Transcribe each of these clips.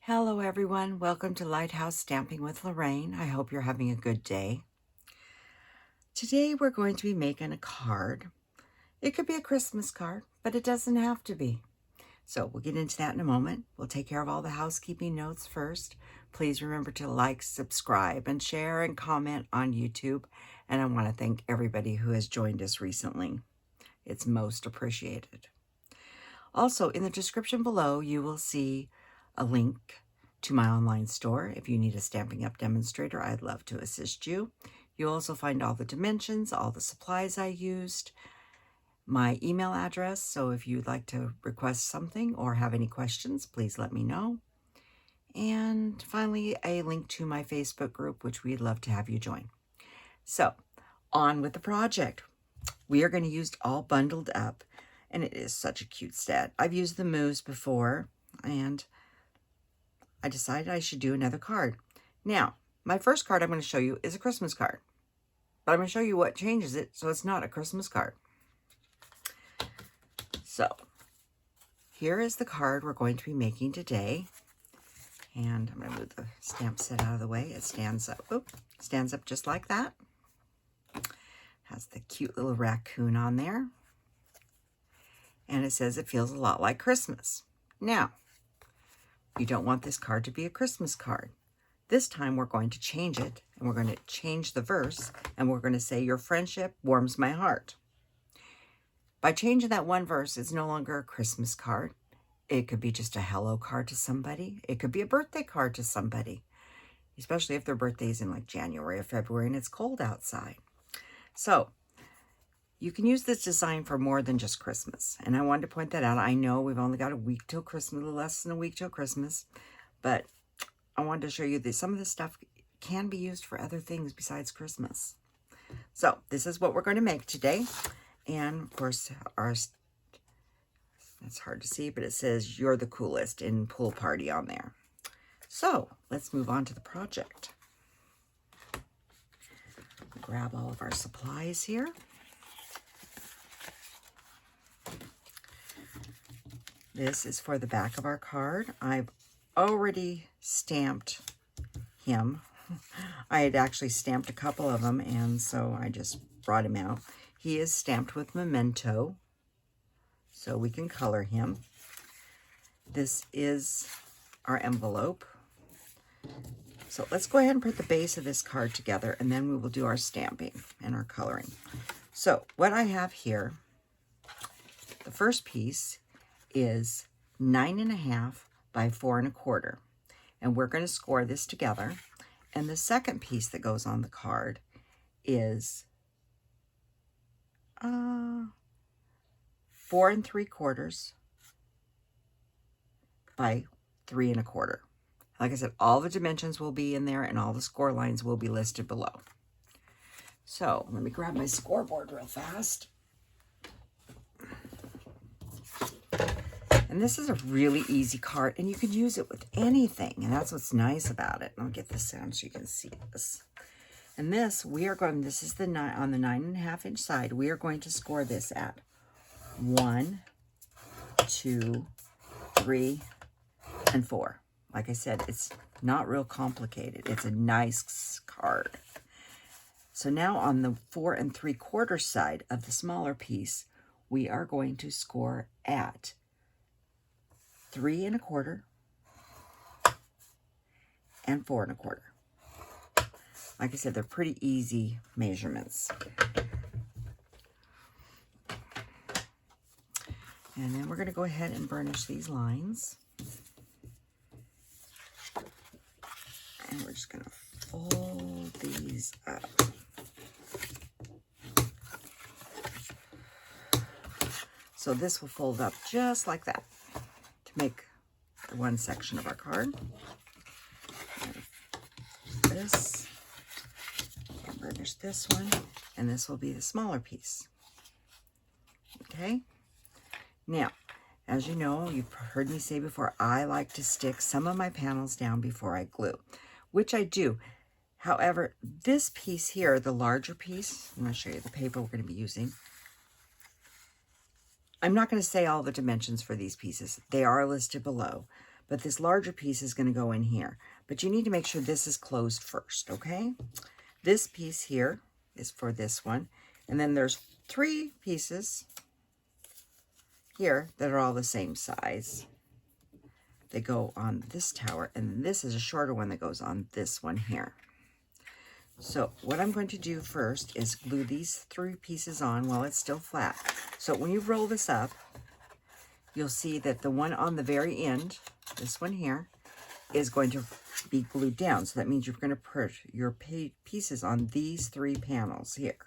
Hello everyone, welcome to Lighthouse Stamping with Lorraine. I hope you're having a good day. Today we're going to be making a card. It could be a Christmas card, but it doesn't have to be. So we'll get into that in a moment. We'll take care of all the housekeeping notes first. Please remember to like, subscribe, and share and comment on YouTube. And I want to thank everybody who has joined us recently. It's most appreciated. Also, in the description below, you will see a link to my online store. If you need a Stampin' Up! Demonstrator, I'd love to assist you. You'll also find all the dimensions, all the supplies I used, my email address, so if you'd like to request something or have any questions, please let me know. And finally, a link to my Facebook group, which we'd love to have you join. So, on with the project. We are going to use all bundled up, and it is such a cute set. I've used the moves before, and I decided I should do another card. Now, my first card I'm going to show you is a Christmas card. But I'm going to show you what changes it so it's not a Christmas card. So, here is the card we're going to be making today. And I'm going to move the stamp set out of the way. It stands up. Oop, stands up just like that. Has the cute little raccoon on there. And it says it feels a lot like Christmas. Now, you don't want this card to be a Christmas card. This time we're going to change it, and we're going to change the verse, and we're going to say, "Your friendship warms my heart." By changing that one verse, it's no longer a Christmas card. It could be just a hello card to somebody. It could be a birthday card to somebody, especially if their birthday's in like January or February and it's cold outside. So you can use this design for more than just Christmas. And I wanted to point that out. I know we've only got a week till Christmas, less than a week till Christmas, but I wanted to show you that some of this stuff can be used for other things besides Christmas. So this is what we're going to make today. And of course, it's hard to see, but it says "You're the coolest" in Pool Party on there. So let's move on to the project. Grab all of our supplies here. This is for the back of our card. I've already stamped him. I had actually stamped a couple of them, and so I just brought him out. He is stamped with Memento, so we can color him. This is our envelope. So let's go ahead and put the base of this card together, and then we will do our stamping and our coloring. So what I have here, the first piece is 9.5 by 4 1/4, and we're going to score this together. And the second piece that goes on the card is 4 3/4 by 3 1/4. Like I said, all the dimensions will be in there and all the score lines will be listed below. So let me grab my scoreboard real fast. And this is a really easy card, and you can use it with anything, and that's what's nice about it. I'll get this down so you can see this. And this, this is on the 9.5 inch side, we are going to score this at 1, 2, 3, and 4. Like I said, it's not real complicated. It's a nice card. So now on the 4 3/4 side of the smaller piece, we are going to score at 3 1/4 and 4 1/4. Like I said, they're pretty easy measurements. And then we're going to go ahead and burnish these lines. And we're just going to fold these up. So this will fold up just like that to make the one section of our card. This, and burnish this one, and this will be the smaller piece. Okay? Now, as you know, you've heard me say before, I like to stick some of my panels down before I glue, which I do. However, this piece here, the larger piece, I'm going to show you the paper we're going to be using. I'm not going to say all the dimensions for these pieces. They are listed below. but this larger piece is going to go in here. But you need to make sure this is closed first, okay? This piece here is for this one, and then there's 3 pieces here that are all the same size. They go on this tower, and this is a shorter one that goes on this one here. So what I'm going to do first is glue these 3 pieces on while it's still flat. So when you roll this up, you'll see that the one on the very end, this one here, is going to be glued down. So that means you're going to put your pieces on these 3 panels here.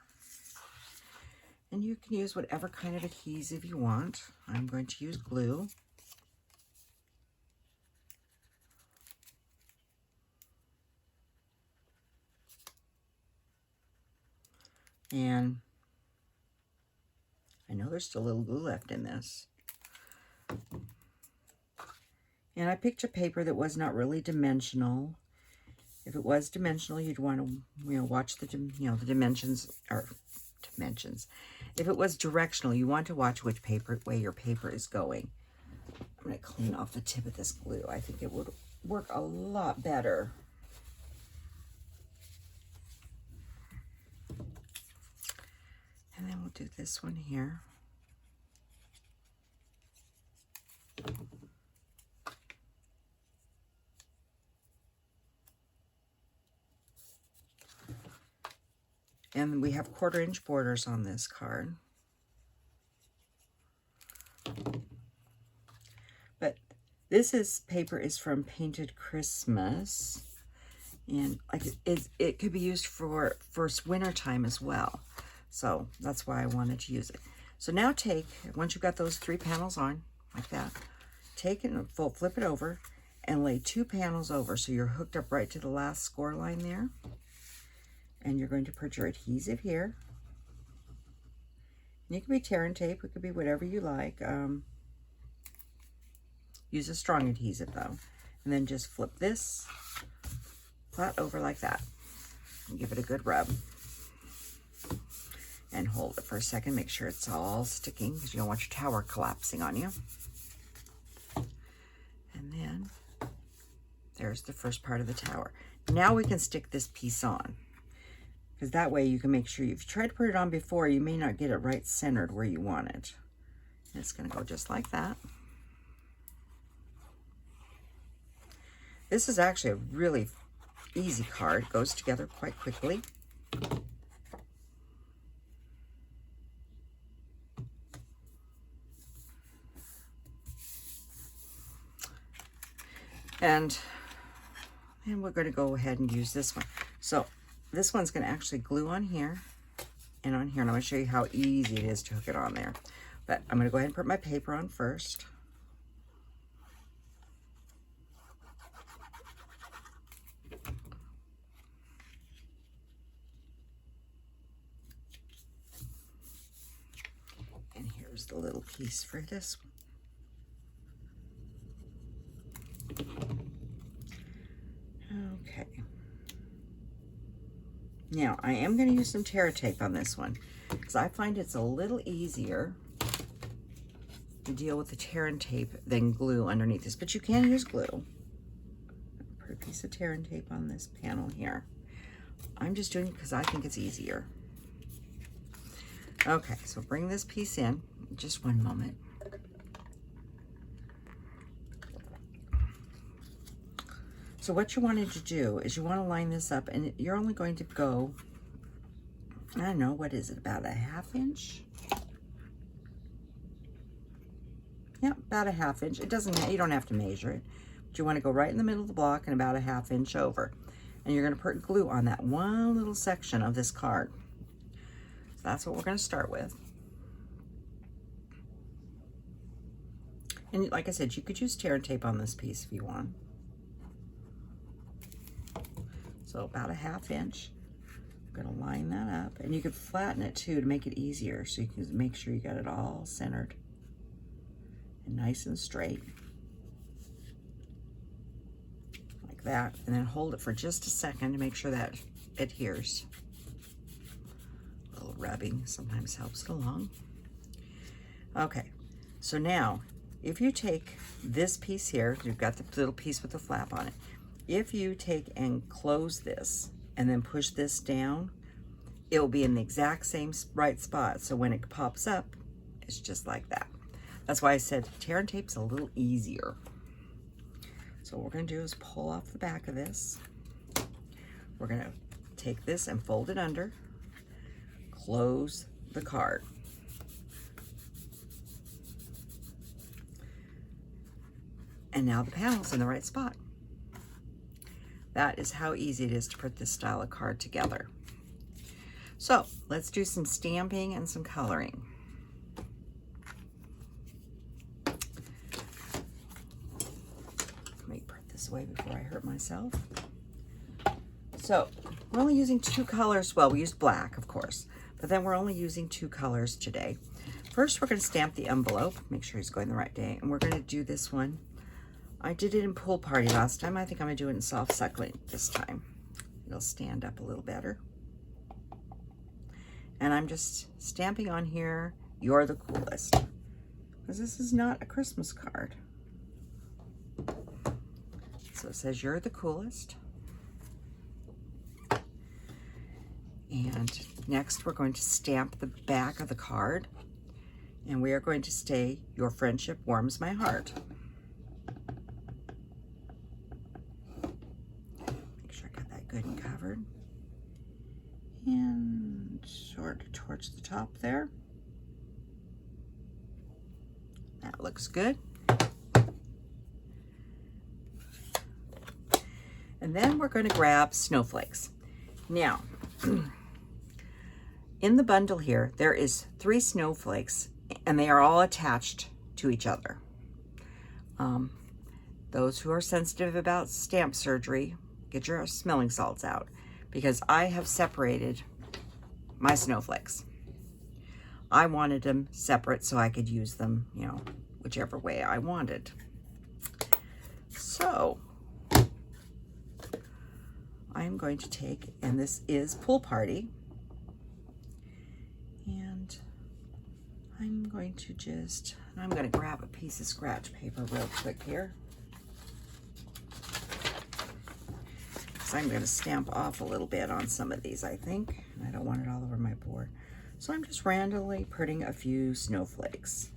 And you can use whatever kind of adhesive you want. I'm going to use glue. And I know there's still a little glue left in this. And I picked a paper that was not really dimensional. If it was dimensional, you'd want to, watch the, the dimensions, or dimensions. If it was directional, you want to watch which way your paper is going. I'm going to clean off the tip of this glue. I think it would work a lot better. And then we'll do this one here. And we have 1/4-inch borders on this card. But this paper is from Painted Christmas. And like it could be used for winter time as well. So that's why I wanted to use it. So now once you've got those 3 panels on, like that, take it and flip it over and lay 2 panels over so you're hooked up right to the last score line there. And you're going to put your adhesive here. And it could be tear and tape, it could be whatever you like. Use a strong adhesive though. And then just flip this flat over like that. And give it a good rub. And hold it for a second, make sure it's all sticking because you don't want your tower collapsing on you. And then there's the first part of the tower. Now we can stick this piece on, because that way you can make sure, if you try to put it on before, you may not get it right centered where you want it. And it's going to go just like that. This is actually a really easy card. It goes together quite quickly. And we're going to go ahead and use this one. So this one's going to actually glue on here and on here. And I'm going to show you how easy it is to hook it on there. But I'm going to go ahead and put my paper on first. And here's the little piece for this one. Okay. Now, I am going to use some tear tape on this one because I find it's a little easier to deal with the tear and tape than glue underneath this, but you can use glue. Put a piece of tear and tape on this panel here. I'm just doing it because I think it's easier. Okay, so bring this piece in. Just one moment. So what you wanted to do is you want to line this up, and you're only going to go, I don't know, what is it, about a 1/2 inch? Yeah, about a 1/2 inch. It doesn't, you don't have to measure it, but you want to go right in the middle of the block and about a 1/2 inch over. And you're going to put glue on that one little section of this card. So that's what we're going to start with. And like I said, you could use tear and tape on this piece if you want. So about a 1/2 inch. I'm going to line that up, and you could flatten it too to make it easier, so you can make sure you got it all centered and nice and straight like that, and then hold it for just a second to make sure that it adheres. A little rubbing sometimes helps it along. Okay, so now if you take this piece here, you've got the little piece with the flap on it. If you take and close this and then push this down, it will be in the exact same right spot. So when it pops up, it's just like that. That's why I said tear and tape's a little easier. So what we're gonna do is pull off the back of this. We're gonna take this and fold it under, close the card. And now the panel's in the right spot. That is how easy it is to put this style of card together. So let's do some stamping and some coloring. Let me put this away before I hurt myself. So we're only using 2 colors. Well, we used black, of course, but then we're only using 2 colors today. First, we're going to stamp the envelope. Make sure he's going the right day. And we're going to do this one. I did it in Pool Party last time. I think I'm going to do it in Soft Succulent this time. It'll stand up a little better. And I'm just stamping on here, "You're the coolest," because this is not a Christmas card. So it says, "You're the coolest." And next we're going to stamp the back of the card. And we are going to say, "Your friendship warms my heart." Make sure I got that good and covered. And sort of towards the top there. That looks good. And then we're going to grab snowflakes. Now, in the bundle here, there is 3 snowflakes, and they are all attached to each other. Those who are sensitive about stamp surgery, get your smelling salts out, because I have separated my snowflakes. I wanted them separate so I could use them, you know, whichever way I wanted. So I'm going to take, and this is Pool Party, and I'm going to grab a piece of scratch paper real quick here. So I'm going to stamp off a little bit on some of these, I think. I don't want it all over my board. So I'm just randomly putting a few snowflakes.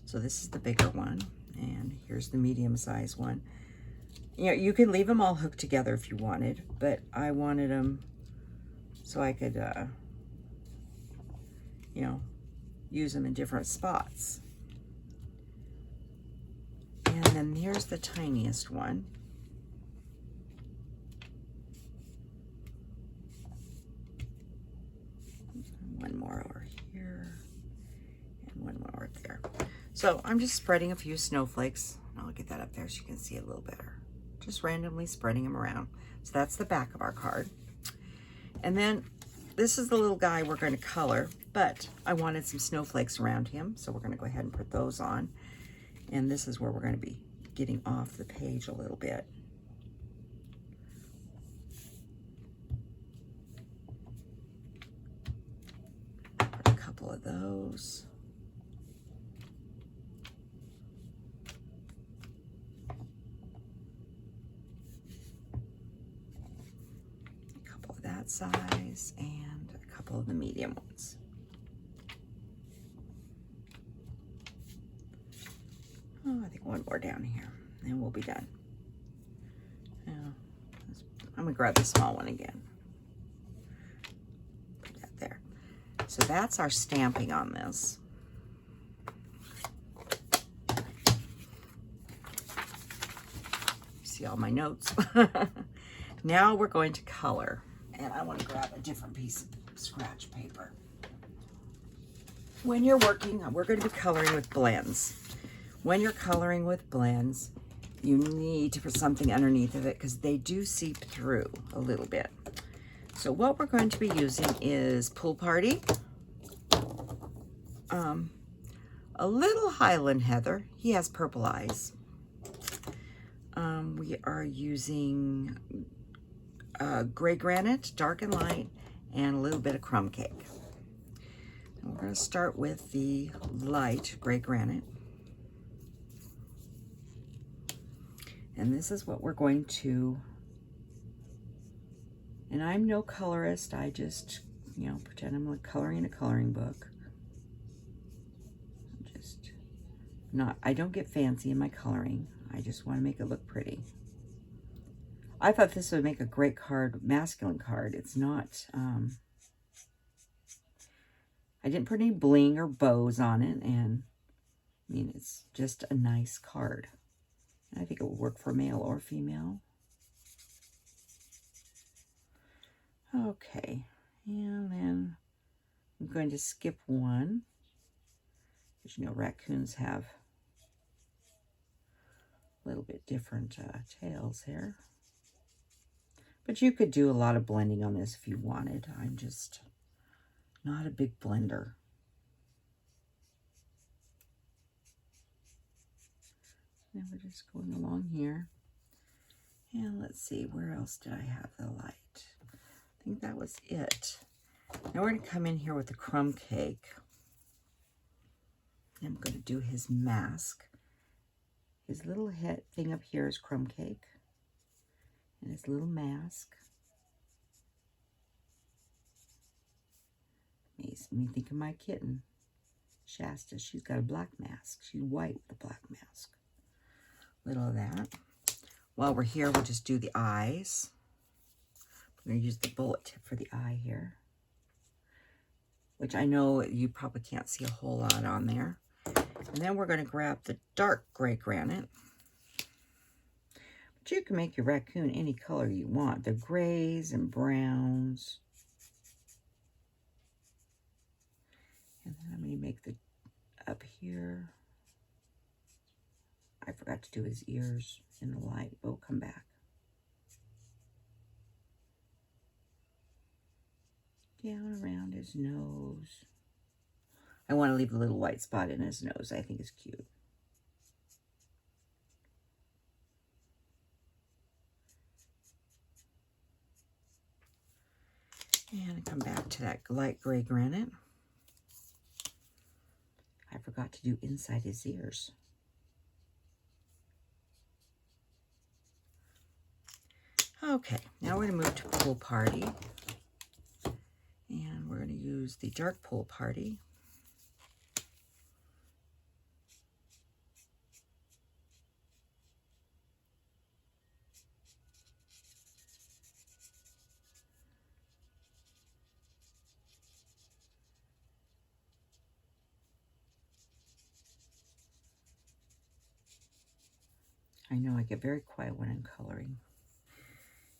So this is the bigger one, and here's the medium-sized one. You know, you can leave them all hooked together if you wanted, but I wanted them so I could, you know, use them in different spots. And then here's the tiniest one. One more over here, and one more there. So I'm just spreading a few snowflakes. I'll get that up there so you can see it a little better. Just randomly spreading them around. So that's the back of our card. And then this is the little guy we're going to color, but I wanted some snowflakes around him, so we're going to go ahead and put those on. And this is where we're going to be getting off the page a little bit. Put a couple of those. A couple of that size and a couple of the medium ones. Oh, I think one more down here, and we'll be done. Now, I'm gonna grab the small one again. Put that there. So that's our stamping on this. See all my notes. Now we're going to color, and I want to grab a different piece of scratch paper. When you're working, we're going to be coloring with blends. When you're coloring with blends, you need to put something underneath of it because they do seep through a little bit. So what we're going to be using is Pool Party, a little Highland Heather. He has purple eyes. We are using gray granite, dark and light, and a little bit of crumb cake. We're going to start with the light gray granite. And this is what we're going to, and I'm no colorist, I just, you know, pretend I'm like coloring in a coloring book. Just not, I don't get fancy in my coloring. I just want to make it look pretty. I thought this would make a great card, masculine card. It's not, I didn't put any bling or bows on it, and I mean, it's just a nice card. I think it will work for male or female. Okay, and then I'm going to skip one. Because, you know, raccoons have a little bit different tails here. But you could do a lot of blending on this if you wanted. I'm just not a big blender. And we're just going along here. And let's see, where else did I have the light? I think that was it. Now we're going to come in here with the crumb cake. I'm going to do his mask. His little head thing up here is crumb cake. And his little mask. Makes me think of my kitten, Shasta. She's got a black mask. She's white with a black mask. Little of that. While we're here, we'll just do the eyes. We're going to use the bullet tip for the eye here, which I know you probably can't see a whole lot on there. And then we're going to grab the dark gray granite. But you can make your raccoon any color you want. The grays and browns. And then I'm going to make the up here. I forgot to do his ears in the light, but we'll come back. Down around his nose. I want to leave a little white spot in his nose. I think it's cute. And come back to that light gray granite. I forgot to do inside his ears. Okay, now we're going to move to Pool Party. And we're going to use the dark Pool Party. I know I get very quiet when I'm coloring.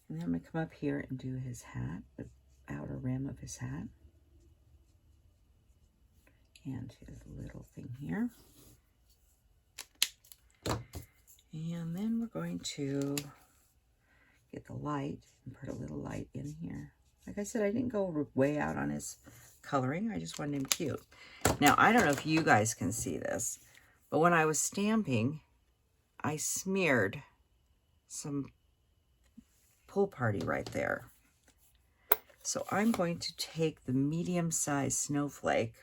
And then I'm going to come up here and do his hat, the outer rim of his hat. And his little thing here. And then we're going to get the light and put a little light in here. Like I said, I didn't go way out on his coloring. I just wanted him cute. Now, I don't know if you guys can see this, but when I was stamping, I smeared some Pool Party right there. So I'm going to take the medium-sized snowflake.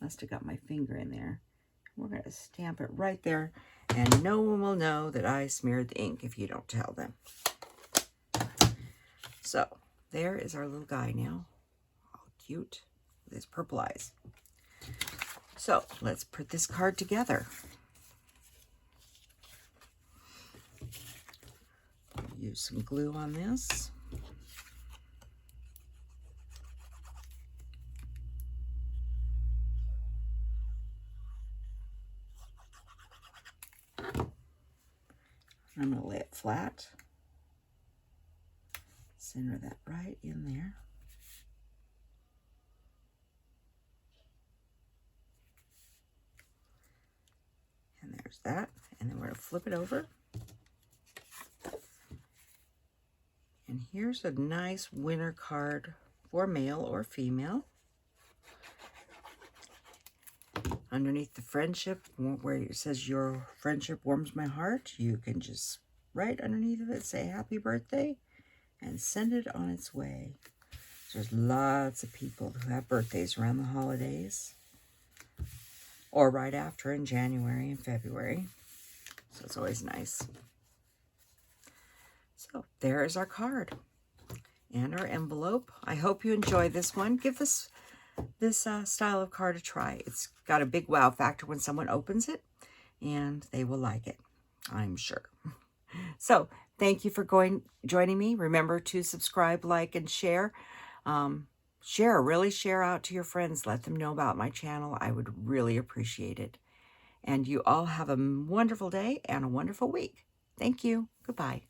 Must have got my finger in there. We're going to stamp it right there, and no one will know that I smeared the ink if you don't tell them. So there is our little guy now. All cute with his purple eyes. So let's put this card together. Use some glue on this. I'm going to lay it flat. Center that right in there. And there's that. And then we're going to flip it over. And here's a nice winter card for male or female. Underneath the friendship, where it says your friendship warms my heart, you can just right underneath of it say happy birthday and send it on its way. There's lots of people who have birthdays around the holidays or right after in January and February. So it's always nice. So there is our card and our envelope. I hope you enjoy this one. Give this style of card a try. It's got a big wow factor when someone opens it, and they will like it, I'm sure. So thank you for joining me. Remember to subscribe, like, and share. Really share out to your friends. Let them know about my channel. I would really appreciate it. And you all have a wonderful day and a wonderful week. Thank you. Goodbye.